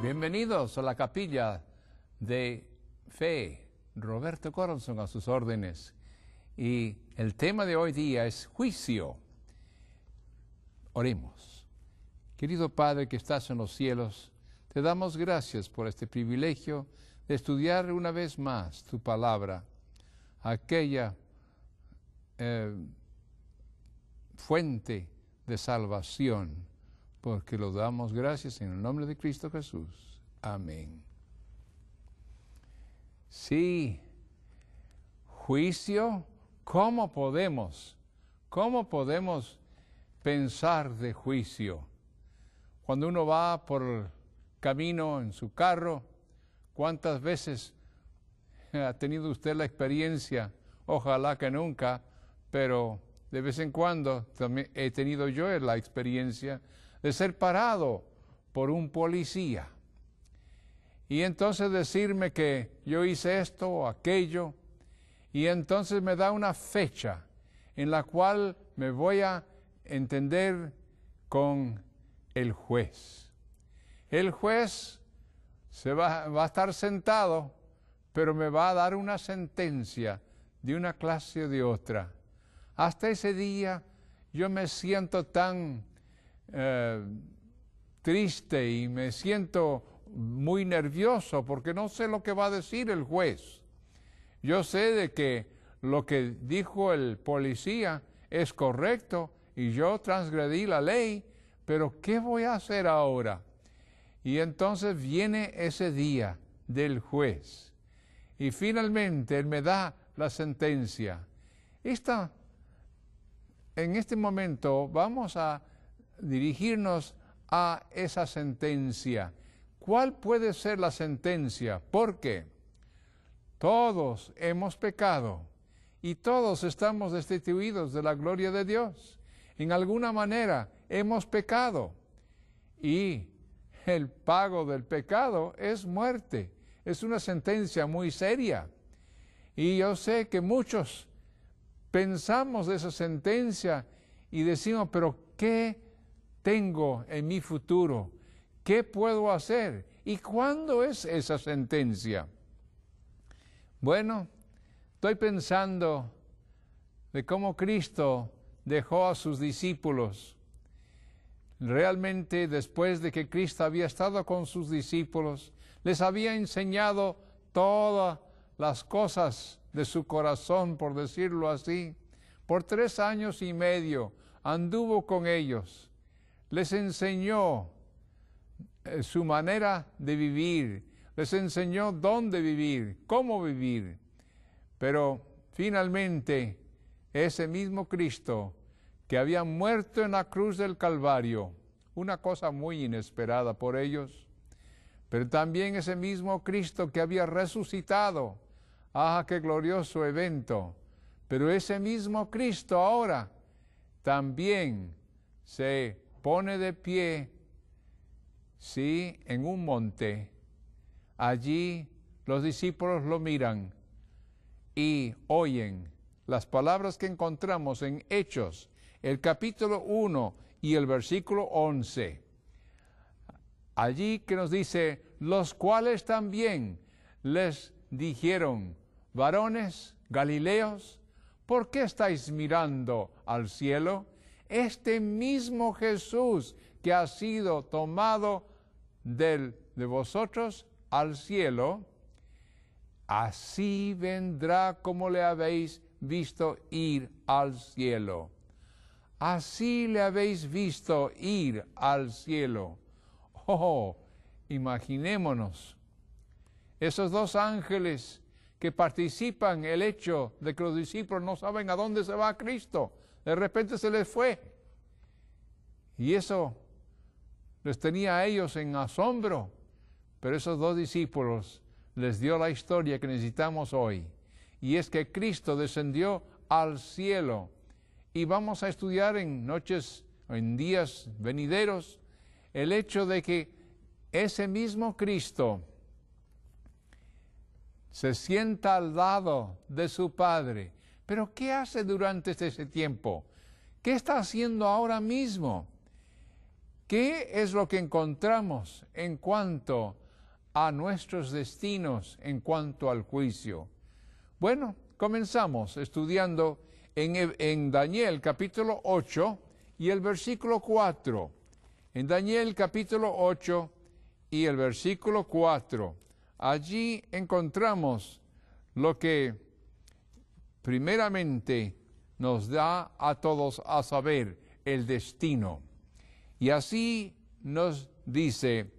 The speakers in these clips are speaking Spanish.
Bienvenidos a la capilla de fe. Roberto Corazón a sus órdenes. Y el tema de hoy día es juicio. Oremos. Querido Padre que estás en los cielos, te damos gracias por este privilegio de estudiar una vez más tu palabra, aquella fuente de salvación, porque lo damos gracias en el nombre de Cristo Jesús. Amén. Sí, juicio, ¿cómo podemos pensar de juicio? Cuando uno va por el camino en su carro, ¿cuántas veces ha tenido usted la experiencia? Ojalá que nunca, pero de vez en cuando también he tenido yo la experiencia de ser parado por un policía. Y entonces decirme que yo hice esto o aquello, y entonces me da una fecha en la cual me voy a entender con el juez. El juez va a estar sentado, pero me va a dar una sentencia de una clase o de otra. Hasta ese día yo me siento tan triste y me siento muy nervioso porque no sé lo que va a decir el juez. Yo sé de que lo que dijo el policía es correcto y yo transgredí la ley, pero ¿qué voy a hacer ahora? Y entonces viene ese día del juez y finalmente él me da la sentencia. En este momento vamos a dirigirnos a esa sentencia. ¿Cuál puede ser la sentencia? Porque todos hemos pecado y todos estamos destituidos de la gloria de Dios. En alguna manera hemos pecado y el pago del pecado es muerte. Es una sentencia muy seria. Y yo sé que muchos pensamos de esa sentencia y decimos, pero ¿qué tengo en mi futuro? ¿Qué puedo hacer? ¿Y cuándo es esa sentencia? Bueno, estoy pensando de cómo Cristo dejó a sus discípulos. Realmente, después de que Cristo había estado con sus discípulos, les había enseñado todas las cosas de su corazón, por decirlo así. Por 3 años y medio anduvo con ellos. Les enseñó su manera de vivir, les enseñó dónde vivir, cómo vivir. Pero finalmente, ese mismo Cristo que había muerto en la cruz del Calvario, una cosa muy inesperada por ellos, pero también ese mismo Cristo que había resucitado, qué glorioso evento, pero ese mismo Cristo ahora también se pone de pie, sí, en un monte. Allí los discípulos lo miran y oyen las palabras que encontramos en Hechos, el capítulo 1 y el versículo 11. Allí que nos dice, los cuales también les dijeron, varones galileos, ¿por qué estáis mirando al cielo? Este mismo Jesús que ha sido tomado de vosotros al cielo, así vendrá como le habéis visto ir al cielo. Así le habéis visto ir al cielo. Oh, imaginémonos esos 2 ángeles que participan el hecho de que los discípulos no saben a dónde se va Cristo. De repente se les fue. Y eso les tenía a ellos en asombro. Pero esos 2 discípulos les dio la historia que necesitamos hoy. Y es que Cristo descendió al cielo. Y vamos a estudiar en días venideros, el hecho de que ese mismo Cristo se sienta al lado de su Padre. Pero ¿qué hace durante ese tiempo? ¿Qué está haciendo ahora mismo? ¿Qué es lo que encontramos en cuanto a nuestros destinos, en cuanto al juicio? Bueno, comenzamos estudiando en Daniel capítulo 8 y el versículo 4. En Daniel capítulo 8 y el versículo 4. Allí encontramos lo que primeramente nos da a todos a saber el destino. Y así nos dice,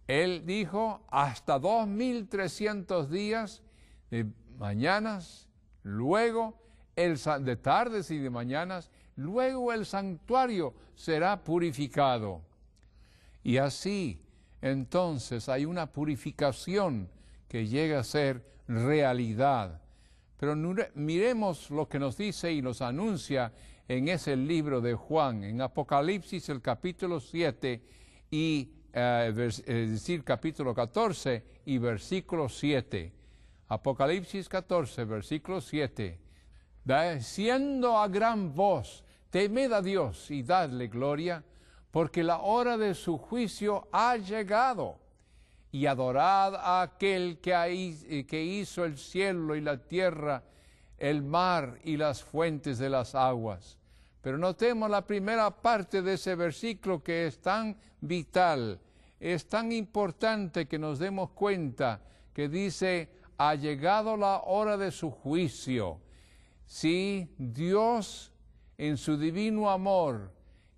él dijo, hasta 2300 días de mañanas, luego de tardes y de mañanas, luego el santuario será purificado. Y así, entonces, hay una purificación que llega a ser realidad. Pero miremos lo que nos dice y nos anuncia en ese libro de Juan, en Apocalipsis, el capítulo 7, y es decir, capítulo 14 y versículo 7. Apocalipsis 14, versículo 7. Diciendo a gran voz, temed a Dios y dadle gloria, porque la hora de su juicio ha llegado. Y adorad a aquel que hizo el cielo y la tierra, el mar y las fuentes de las aguas. Pero notemos la primera parte de ese versículo que es tan vital, es tan importante que nos demos cuenta, que dice, ha llegado la hora de su juicio. Sí, Dios en su divino amor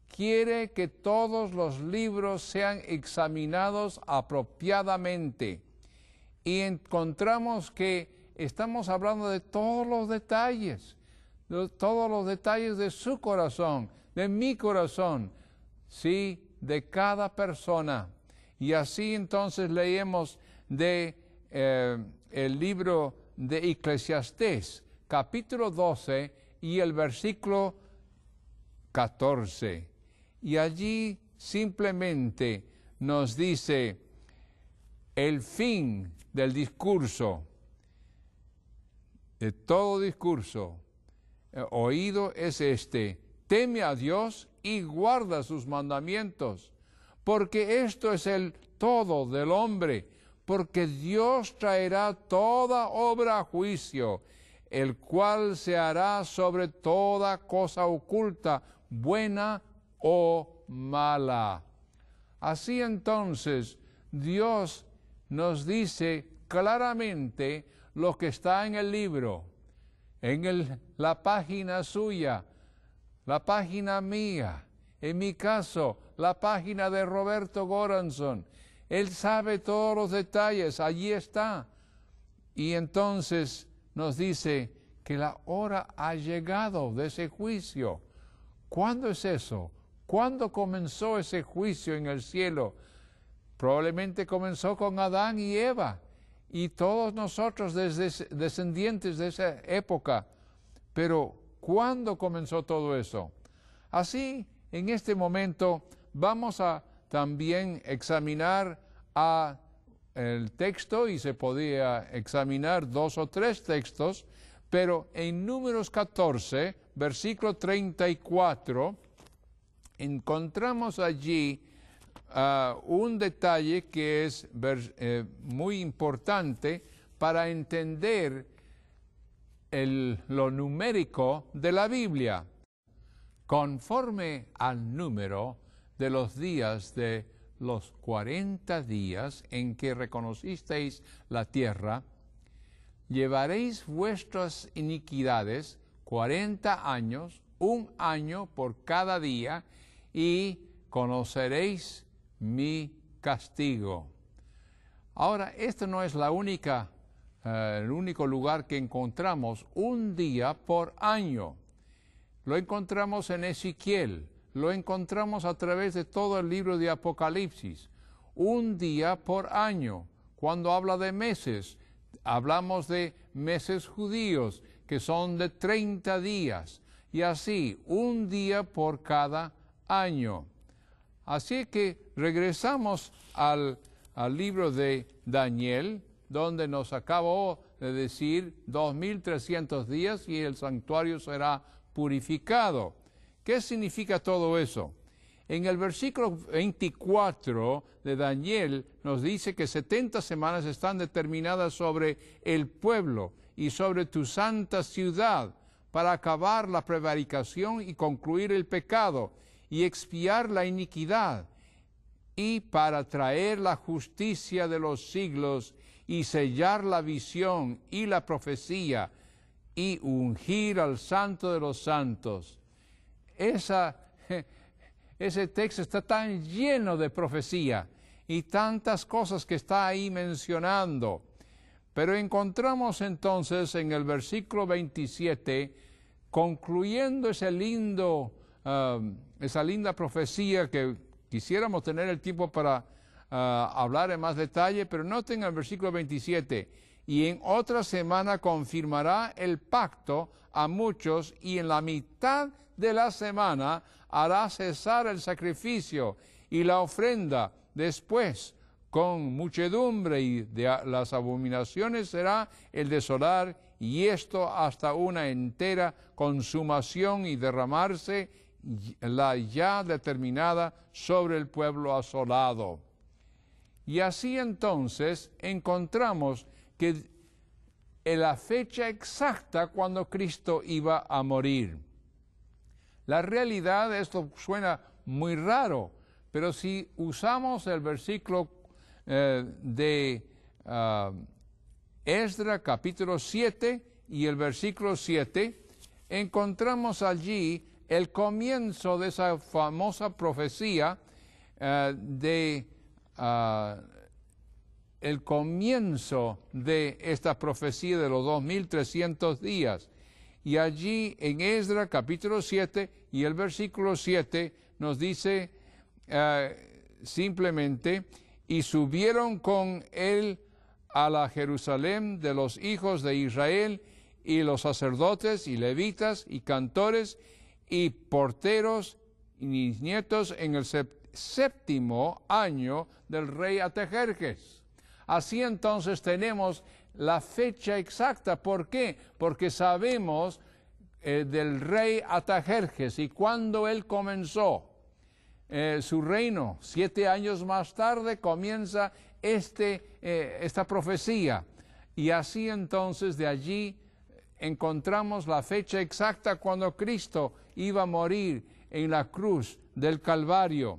quiere que todos los libros sean examinados apropiadamente. Y encontramos que estamos hablando de todos los detalles de su corazón, de mi corazón, sí, de cada persona. Y así entonces leemos de el libro de Eclesiastés, capítulo 12 y el versículo 14. Y allí simplemente nos dice el fin del discurso, de todo discurso oído es este: teme a Dios y guarda sus mandamientos, porque esto es el todo del hombre, porque Dios traerá toda obra a juicio, el cual se hará sobre toda cosa oculta, buena o mala. Así entonces, Dios nos dice claramente lo que está en el libro, en la página suya, la página mía, en mi caso, la página de Roberto Goranson. Él sabe todos los detalles, allí está. Y entonces nos dice que la hora ha llegado de ese juicio. ¿Cuándo es eso? ¿Cuándo comenzó ese juicio en el cielo? Probablemente comenzó con Adán y Eva y todos nosotros descendientes de esa época. Pero ¿cuándo comenzó todo eso? Así, en este momento, vamos a también examinar el texto, y se podía examinar 2 o 3 textos, pero en Números 14, versículo 34, encontramos allí un detalle que es muy importante para entender lo numérico de la Biblia. Conforme al número de los días de los 40 días en que reconocisteis la tierra, llevaréis vuestras iniquidades 40 años, 1 año por cada día, y conoceréis mi castigo. Ahora, este no es el único lugar que encontramos un día por año. Lo encontramos en Ezequiel, lo encontramos a través de todo el libro de Apocalipsis. Un día por año. Cuando habla de meses, hablamos de meses judíos, que son de 30 días. Y así, un día por cada año. Así que regresamos al libro de Daniel, donde nos acabó de decir 2300 días y el santuario será purificado. ¿Qué significa todo eso? En el versículo 24 de Daniel nos dice que 70 semanas están determinadas sobre el pueblo y sobre tu santa ciudad para acabar la prevaricación y concluir el pecado y expiar la iniquidad y para traer la justicia de los siglos y sellar la visión y la profecía y ungir al santo de los santos. Ese texto está tan lleno de profecía y tantas cosas que está ahí mencionando. Pero encontramos entonces en el versículo 27, concluyendo esa linda profecía que quisiéramos tener el tiempo para hablar en más detalle, pero noten el versículo 27, y en otra semana confirmará el pacto a muchos, y en la mitad de la semana hará cesar el sacrificio y la ofrenda. Después, con muchedumbre y de las abominaciones será el desolar, y esto hasta una entera consumación y derramarse la ya determinada sobre el pueblo asolado. Y así entonces encontramos que en la fecha exacta cuando Cristo iba a morir. La realidad, esto suena muy raro, pero si usamos el versículo de Esdras capítulo 7 y el versículo 7, encontramos allí el comienzo de esa famosa profecía, el comienzo de esta profecía de los 2300 días. Y allí en Esdras capítulo 7 y el versículo 7 nos dice simplemente, y subieron con él a la Jerusalén de los hijos de Israel, y los sacerdotes y levitas y cantores y porteros y nietos en el séptimo año del rey Artajerjes. Así entonces tenemos la fecha exacta. ¿Por qué? Porque sabemos del rey Artajerjes y cuándo él comenzó su reino. 7 años más tarde comienza esta profecía. Y así entonces de allí encontramos la fecha exacta cuando Cristo iba a morir en la cruz del Calvario.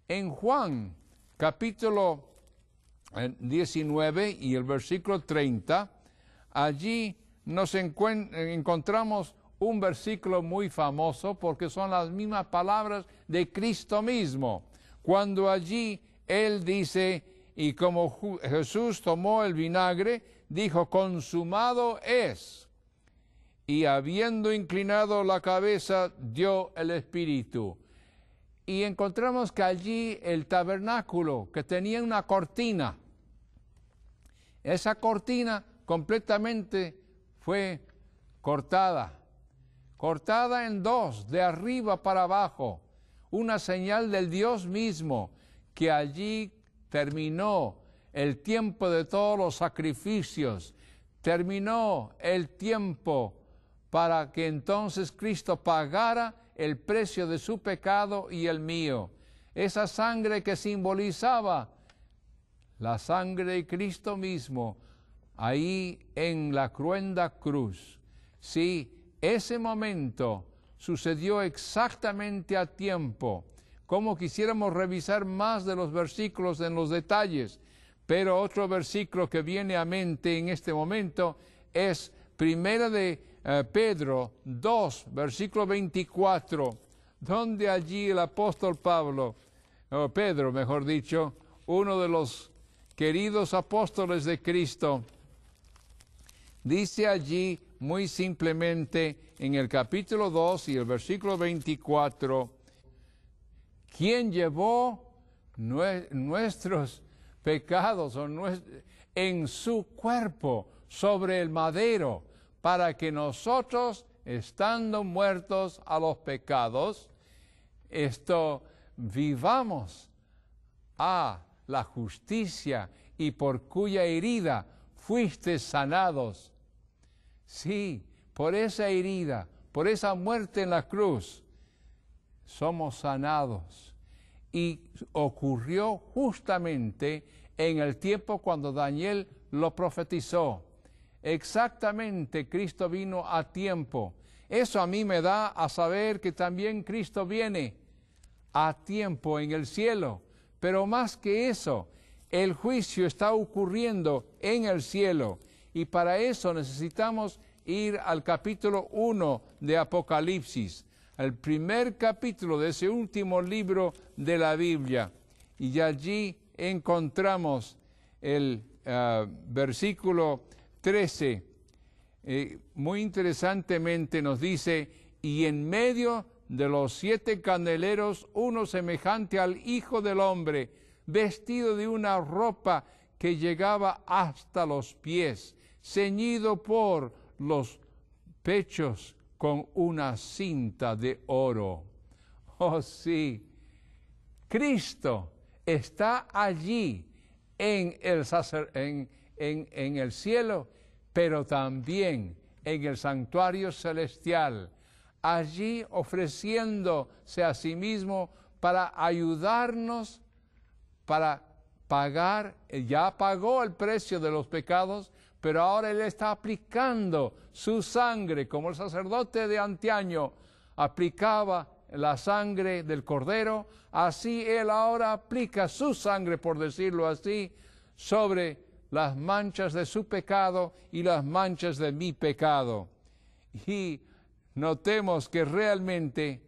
En Juan capítulo 19 y el versículo 30, allí nos encontramos un versículo muy famoso porque son las mismas palabras de Cristo mismo, cuando allí Él dice, y como Jesús tomó el vinagre, dijo, consumado es, y habiendo inclinado la cabeza, dio el Espíritu. Y encontramos que allí el tabernáculo, que tenía una cortina, esa cortina completamente fue cortada en dos, de arriba para abajo, una señal del Dios mismo, que allí terminó el tiempo de todos los sacrificios, terminó el tiempo para que entonces Cristo pagara el precio de su pecado y el mío. Esa sangre que simbolizaba la sangre de Cristo mismo, ahí en la cruenta cruz. Sí, ese momento sucedió exactamente a tiempo. Como quisiéramos revisar más de los versículos en los detalles, pero otro versículo que viene a mente en este momento es Primera de Pedro 2, versículo 24, donde allí el apóstol Pedro, mejor dicho, uno de los queridos apóstoles de Cristo, dice allí muy simplemente en el capítulo 2 y el versículo 24, quien llevó nuestros pecados en su cuerpo sobre el madero, para que nosotros, estando muertos a los pecados, vivamos a la justicia, y por cuya herida fuiste sanados. Sí, por esa herida, por esa muerte en la cruz, somos sanados. Y ocurrió justamente en el tiempo cuando Daniel lo profetizó. Exactamente, Cristo vino a tiempo. Eso a mí me da a saber que también Cristo viene a tiempo en el cielo. Pero más que eso, el juicio está ocurriendo en el cielo. Y para eso necesitamos ir al capítulo 1 de Apocalipsis, el primer capítulo de ese último libro de la Biblia. Y allí encontramos el versículo 13. Muy interesantemente nos dice: y en medio de los 7 candeleros, uno semejante al Hijo del Hombre, vestido de una ropa que llegaba hasta los pies, ceñido por los pechos con una cinta de oro. Oh sí, Cristo está allí en el cielo, pero también en el santuario celestial, allí ofreciéndose a sí mismo para ayudarnos, para pagar. Ya pagó el precio de los pecados, pero ahora Él está aplicando su sangre, como el sacerdote de antaño aplicaba la sangre del cordero, así Él ahora aplica su sangre, por decirlo así, sobre las manchas de su pecado y las manchas de mi pecado. Y notemos que realmente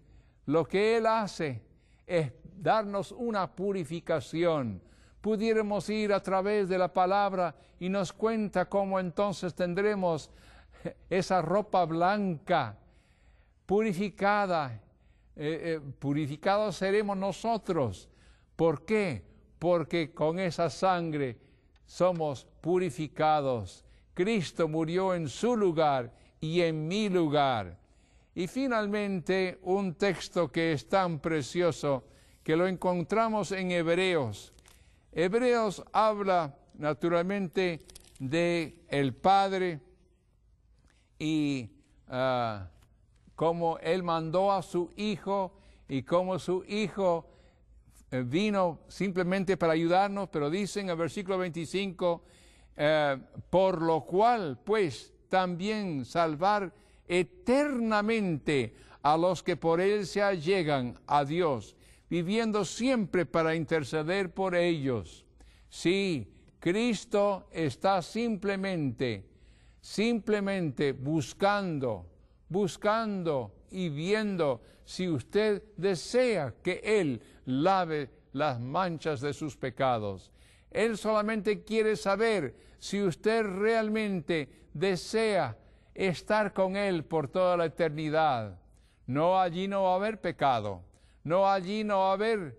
lo que Él hace es darnos una purificación. Pudiéramos ir a través de la palabra y nos cuenta cómo entonces tendremos esa ropa blanca, purificada. Purificados seremos nosotros. ¿Por qué? Porque con esa sangre somos purificados. Cristo murió en su lugar y en mi lugar. Y finalmente, un texto que es tan precioso, que lo encontramos en Hebreos. Hebreos habla naturalmente de el Padre y cómo Él mandó a su Hijo y cómo su Hijo vino simplemente para ayudarnos, pero dice en el versículo 25, por lo cual pues también salvar eternamente a los que por Él se allegan a Dios, viviendo siempre para interceder por ellos. Sí, Cristo está simplemente buscando y viendo si usted desea que Él lave las manchas de sus pecados. Él solamente quiere saber si usted realmente desea estar con Él por toda la eternidad. No, allí no va a haber pecado. No, allí no va a haber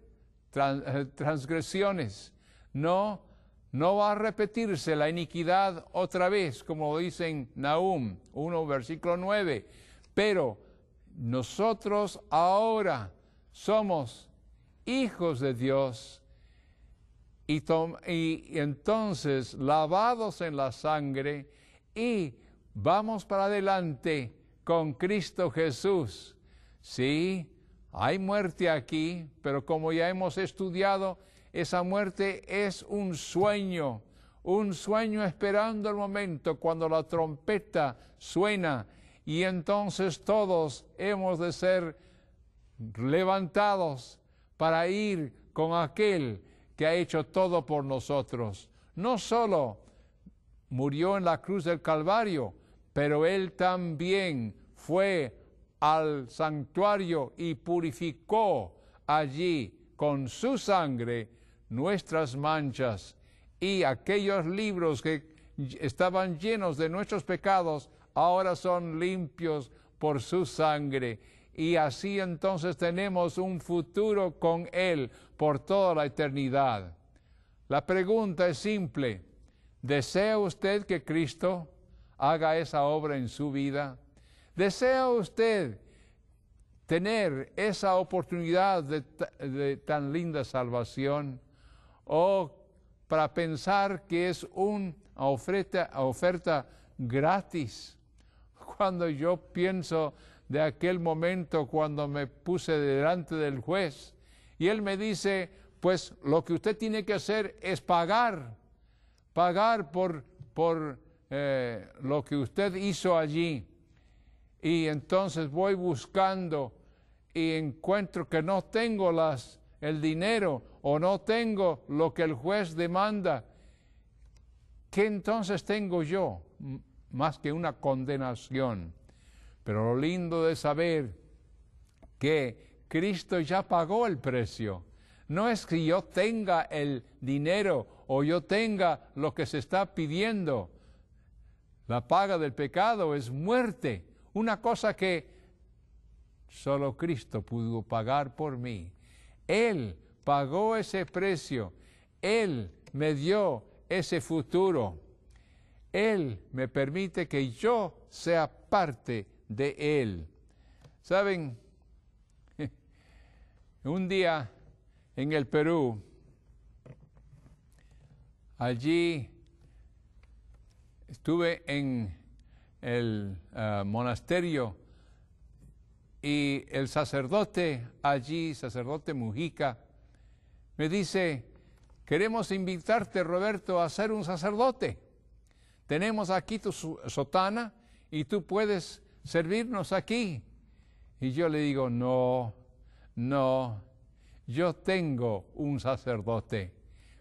transgresiones. No va a repetirse la iniquidad otra vez, como dice en Nahum 1, versículo 9. Pero nosotros ahora somos hijos de Dios y entonces lavados en la sangre y vamos para adelante con Cristo Jesús. Sí, hay muerte aquí, pero como ya hemos estudiado, esa muerte es un sueño esperando el momento cuando la trompeta suena y entonces todos hemos de ser levantados para ir con aquel que ha hecho todo por nosotros. No solo murió en la cruz del Calvario, pero Él también fue al santuario y purificó allí con su sangre nuestras manchas, y aquellos libros que estaban llenos de nuestros pecados ahora son limpios por su sangre, y así entonces tenemos un futuro con Él por toda la eternidad. La pregunta es simple: ¿desea usted que Cristo haga esa obra en su vida? ¿Desea usted tener esa oportunidad de tan linda salvación? ¿O para pensar que es una oferta gratis? Cuando yo pienso de aquel momento cuando me puse delante del juez. Y él me dice, pues lo que usted tiene que hacer es pagar por lo que usted hizo allí. Y entonces voy buscando y encuentro que no tengo el dinero o no tengo lo que el juez demanda. ¿Qué entonces tengo yo? Más que una condenación. Pero lo lindo de saber que Cristo ya pagó el precio. No es que yo tenga el dinero o yo tenga lo que se está pidiendo. La paga del pecado es muerte. Una cosa que solo Cristo pudo pagar por mí. Él pagó ese precio. Él me dio ese futuro. Él me permite que yo sea parte de Él. ¿Saben? Un día en el Perú, allí estuve en el monasterio y el sacerdote allí, sacerdote Mujica, me dice, queremos invitarte, Roberto, a ser un sacerdote. Tenemos aquí tu sotana y tú puedes servirnos aquí. Y yo le digo, no, yo tengo un sacerdote.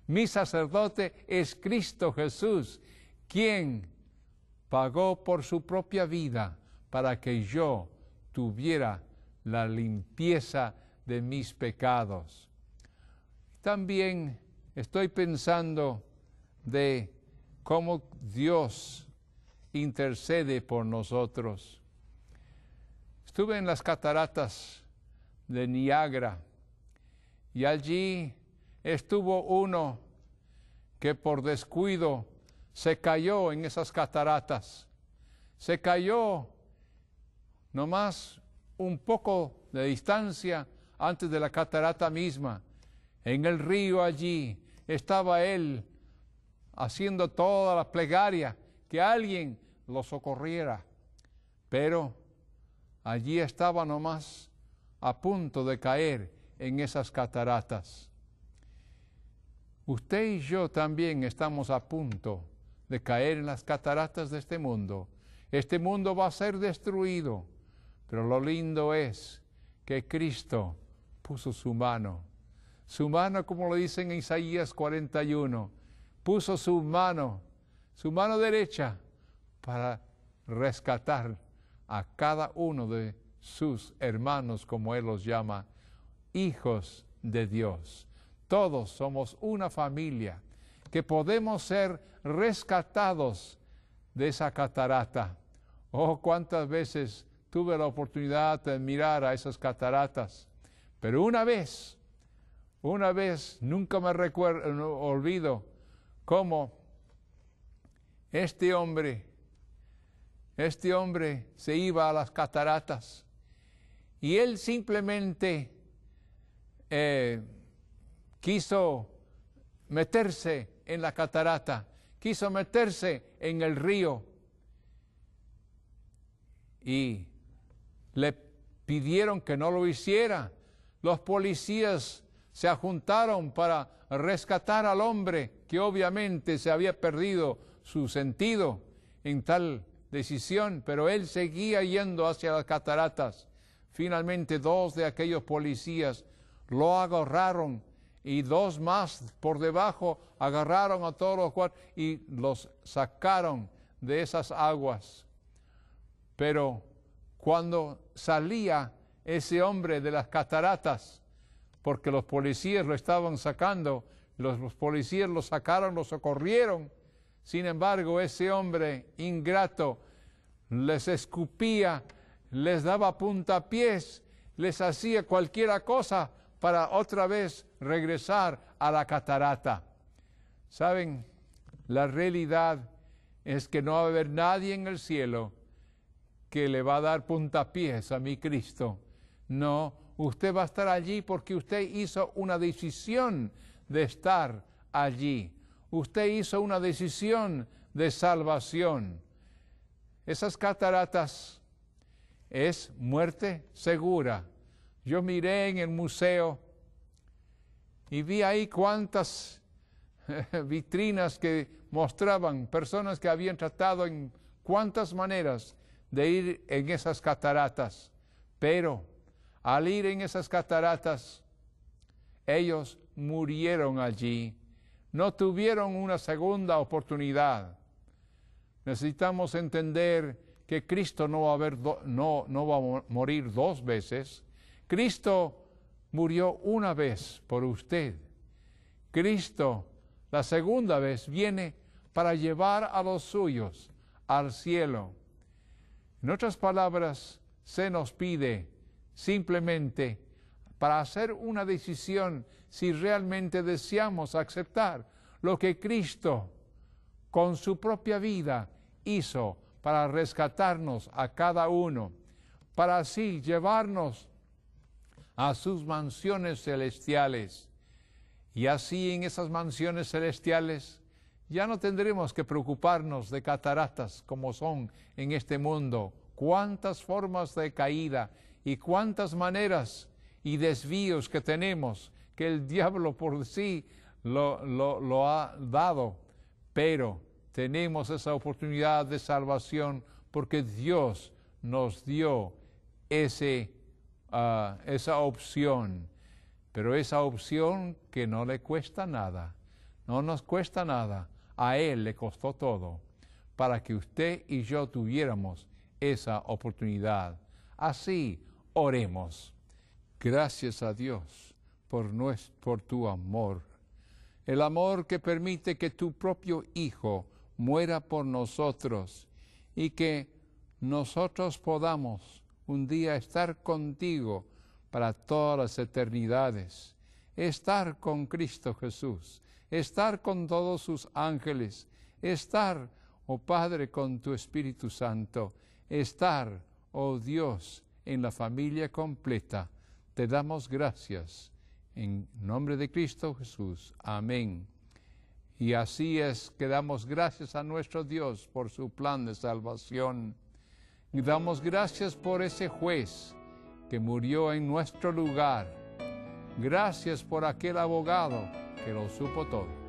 Mi sacerdote es Cristo Jesús, quien pagó por su propia vida para que yo tuviera la limpieza de mis pecados. También estoy pensando de cómo Dios intercede por nosotros. Estuve en las cataratas de Niágara y allí estuvo uno que por descuido se cayó en esas cataratas. Se cayó nomás un poco de distancia antes de la catarata misma. En el río allí estaba él haciendo toda la plegaria, que alguien lo socorriera. Pero allí estaba nomás a punto de caer en esas cataratas. Usted y yo también estamos a punto de caer en las cataratas de este mundo. Este mundo va a ser destruido, pero lo lindo es que Cristo puso su mano, como lo dice en Isaías 41, puso su mano derecha para rescatar a cada uno de sus hermanos, como Él los llama, hijos de Dios. Todos somos una familia que podemos ser rescatados de esa catarata. Oh, cuántas veces tuve la oportunidad de mirar a esas cataratas, pero una vez, nunca me olvido cómo este hombre se iba a las cataratas y él simplemente quiso meterse en la catarata, quiso meterse en el río y le pidieron que no lo hiciera. Los policías se ajuntaron para rescatar al hombre que obviamente se había perdido su sentido en tal decisión, pero él seguía yendo hacia las cataratas. Finalmente 2 de aquellos policías lo agarraron y 2 más por debajo agarraron a todos los 4 y los sacaron de esas aguas. Pero cuando salía ese hombre de las cataratas, porque los policías lo estaban sacando, los policías lo sacaron, lo socorrieron. Sin embargo, ese hombre ingrato les escupía, les daba puntapiés, les hacía cualquier cosa para otra vez regresar a la catarata. ¿Saben? La realidad es que no va a haber nadie en el cielo que le va a dar puntapiés a mi Cristo. No, usted va a estar allí porque usted hizo una decisión de estar allí. Usted hizo una decisión de salvación. Esas cataratas es muerte segura. Yo miré en el museo y vi ahí cuántas vitrinas que mostraban personas que habían tratado en cuántas maneras de ir en esas cataratas, pero al ir en esas cataratas, ellos murieron allí, no tuvieron una segunda oportunidad. Necesitamos entender que Cristo no va a morir dos veces. Cristo murió una vez por usted. Cristo, la segunda vez, viene para llevar a los suyos al cielo. En otras palabras, se nos pide simplemente para hacer una decisión si realmente deseamos aceptar lo que Cristo con su propia vida hizo para rescatarnos a cada uno, para así llevarnos a sus mansiones celestiales. Y así en esas mansiones celestiales ya no tendremos que preocuparnos de cataratas como son en este mundo. Cuántas formas de caída y cuántas maneras y desvíos que tenemos, que el diablo por sí lo ha dado, pero tenemos esa oportunidad de salvación porque Dios nos dio esa opción, pero esa opción que no le cuesta nada, no nos cuesta nada, a Él le costó todo, para que usted y yo tuviéramos esa oportunidad. Así, oremos. Gracias a Dios por tu amor, el amor que permite que tu propio Hijo muera por nosotros y que nosotros podamos un día estar contigo para todas las eternidades, estar con Cristo Jesús, estar con todos sus ángeles, estar, oh Padre, con tu Espíritu Santo, estar, oh Dios, en la familia completa. Te damos gracias en nombre de Cristo Jesús. Amén. Y así es que damos gracias a nuestro Dios por su plan de salvación. Y damos gracias por ese juez que murió en nuestro lugar. Gracias por aquel abogado que lo supo todo.